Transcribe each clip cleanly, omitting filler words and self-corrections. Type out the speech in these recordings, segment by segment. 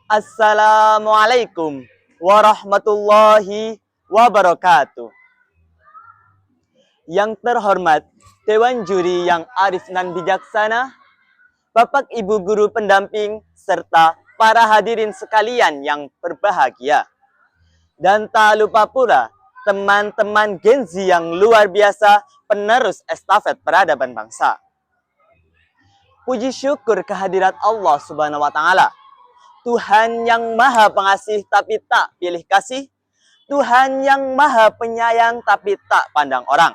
Assalamualaikum warahmatullahi wabarakatuh. Yang terhormat Dewan Juri yang arif dan bijaksana, Bapak Ibu Guru pendamping, serta para hadirin sekalian yang berbahagia. Dan tak lupa pula teman-teman Gen Z yang luar biasa, penerus estafet peradaban bangsa. Puji syukur kehadirat Allah Subhanahu wa Ta'ala, Tuhan yang Maha Pengasih tapi tak pilih kasih, Tuhan yang Maha Penyayang tapi tak pandang orang,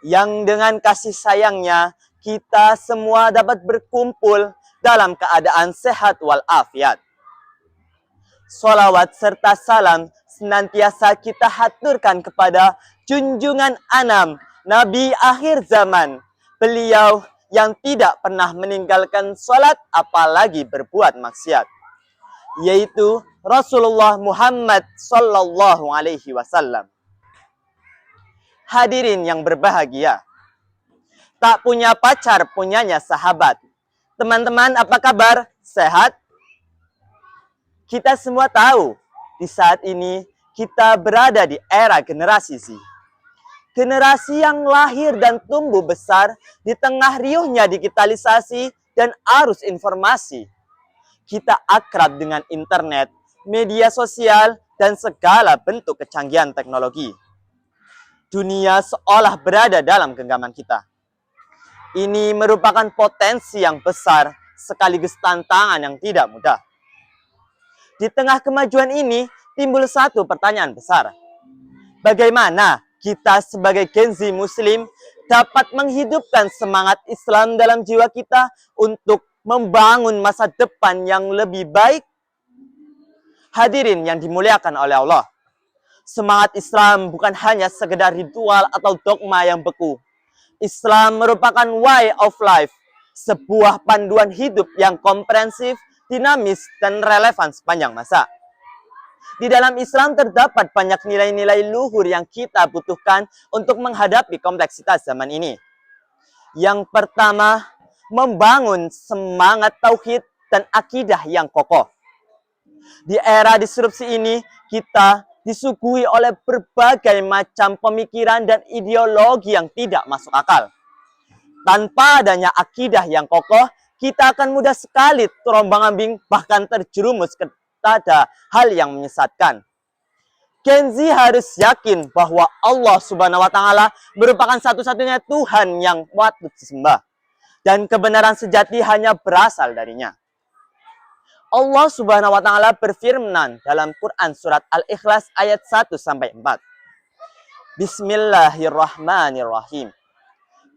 yang dengan kasih sayangnya kita semua dapat berkumpul dalam keadaan sehat walafiat. Salawat serta salam senantiasa kita haturkan kepada junjungan anam Nabi akhir zaman, beliau yang tidak pernah meninggalkan sholat apalagi berbuat maksiat, yaitu Rasulullah Muhammad Sallallahu Alaihi Wasallam. Hadirin yang berbahagia, tak punya pacar punyanya sahabat. Teman-teman, apa kabar? Sehat? Kita semua tahu di saat ini kita berada di era generasi Z. Generasi yang lahir dan tumbuh besar di tengah riuhnya digitalisasi dan arus informasi. Kita akrab dengan internet, media sosial, dan segala bentuk kecanggihan teknologi. Dunia seolah berada dalam genggaman kita. Ini merupakan potensi yang besar sekaligus tantangan yang tidak mudah. Di tengah kemajuan ini timbul satu pertanyaan besar. Bagaimana kita sebagai Gen Z Muslim dapat menghidupkan semangat Islam dalam jiwa kita untuk membangun masa depan yang lebih baik? Hadirin yang dimuliakan oleh Allah, semangat Islam bukan hanya sekedar ritual atau dogma yang beku. Islam merupakan way of life, sebuah panduan hidup yang komprehensif, dinamis, dan relevan sepanjang masa. Di dalam Islam terdapat banyak nilai-nilai luhur yang kita butuhkan untuk menghadapi kompleksitas zaman ini. Yang pertama, membangun semangat tauhid dan akidah yang kokoh. Di era disrupsi ini, kita disuguhi oleh berbagai macam pemikiran dan ideologi yang tidak masuk akal. Tanpa adanya akidah yang kokoh, kita akan mudah sekali terombang-ambing bahkan terjerumus ke pada hal yang menyesatkan. Gen Z harus yakin bahwa Allah Subhanahu wa Ta'ala merupakan satu-satunya Tuhan yang patut disembah, dan kebenaran sejati hanya berasal darinya. Allah Subhanahu wa Ta'ala berfirman dalam Quran surat Al-Ikhlas ayat 1-4. Bismillahirrahmanirrahim.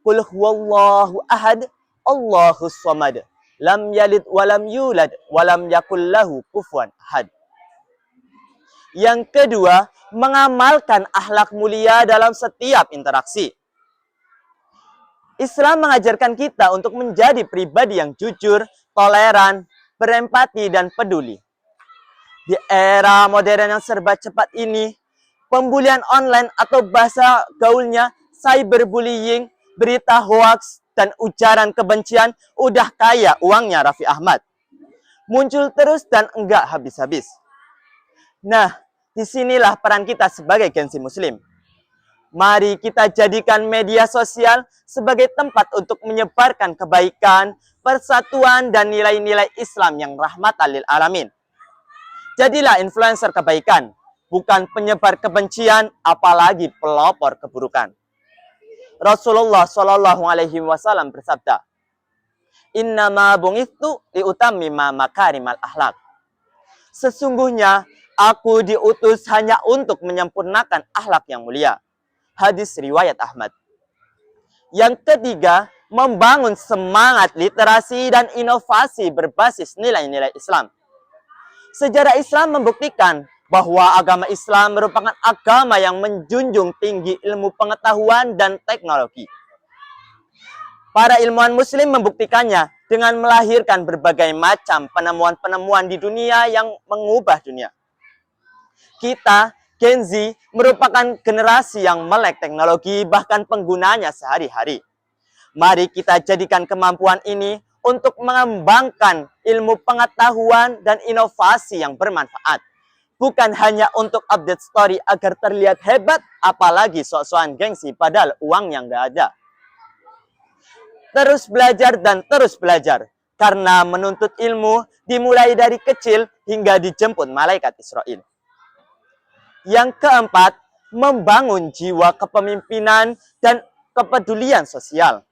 Qul huwallahu ahad, Allahus samad. Lam yalid walam yulad walam yakul lahu kufuwan ahad. Yang kedua, mengamalkan akhlak mulia dalam setiap interaksi. Islam mengajarkan kita untuk menjadi pribadi yang jujur, toleran, berempati, dan peduli. Di era modern yang serba cepat ini, pembulian online atau bahasa gaulnya cyberbullying, berita hoaks, dan ujaran kebencian udah kaya uangnya Raffi Ahmad. Muncul terus dan enggak habis-habis. Nah, disinilah peran kita sebagai Gen Z Muslim. Mari kita jadikan media sosial sebagai tempat untuk menyebarkan kebaikan, persatuan, dan nilai-nilai Islam yang rahmatan lil alamin. Jadilah influencer kebaikan, bukan penyebar kebencian, apalagi pelopor keburukan. Rasulullah Shallallahu Alaihi Wasallam bersabda, Innama bu'itsu liutammima makarimal akhlak. Sesungguhnya aku diutus hanya untuk menyempurnakan akhlak yang mulia. Hadis riwayat Ahmad. Yang ketiga, membangun semangat literasi dan inovasi berbasis nilai-nilai Islam. Sejarah Islam membuktikan bahwa agama Islam merupakan agama yang menjunjung tinggi ilmu pengetahuan dan teknologi. Para ilmuwan Muslim membuktikannya dengan melahirkan berbagai macam penemuan-penemuan di dunia yang mengubah dunia. Kita, Gen Z, merupakan generasi yang melek teknologi bahkan penggunanya sehari-hari. Mari kita jadikan kemampuan ini untuk mengembangkan ilmu pengetahuan dan inovasi yang bermanfaat. Bukan hanya untuk update story agar terlihat hebat, apalagi sok-sokan gengsi padahal uang yang gak ada. Terus belajar dan terus belajar. Karena menuntut ilmu dimulai dari kecil hingga dijemput malaikat Israel. Yang keempat, membangun jiwa kepemimpinan dan kepedulian sosial.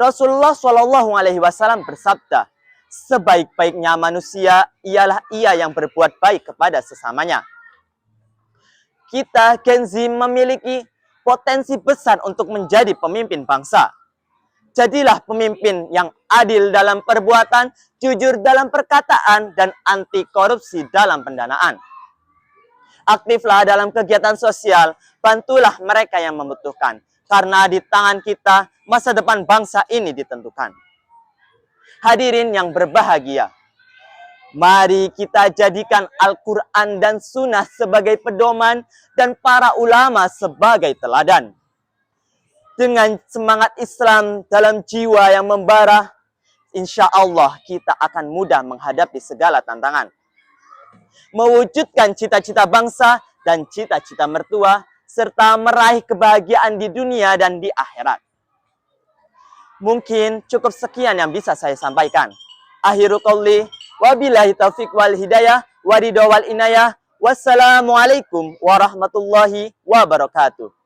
Rasulullah Shallallahu Alaihi Wasallam bersabda, sebaik-baiknya manusia ialah ia yang berbuat baik kepada sesamanya. Kita Gen Z memiliki potensi besar untuk menjadi pemimpin bangsa. Jadilah pemimpin yang adil dalam perbuatan, jujur dalam perkataan, dan anti korupsi dalam pendanaan. Aktiflah dalam kegiatan sosial, bantulah mereka yang membutuhkan. Karena di tangan kita, masa depan bangsa ini ditentukan. Hadirin yang berbahagia, mari kita jadikan Al-Quran dan Sunnah sebagai pedoman dan para ulama sebagai teladan. Dengan semangat Islam dalam jiwa yang membara, insya Allah kita akan mudah menghadapi segala tantangan. Mewujudkan cita-cita bangsa dan cita-cita mertua, serta meraih kebahagiaan di dunia dan di akhirat. Mungkin cukup sekian yang bisa saya sampaikan. Akhiru qauli, wabillahi taufiq wal hidayah, waridho wal inayah. Wassalamualaikum warahmatullahi wabarakatuh.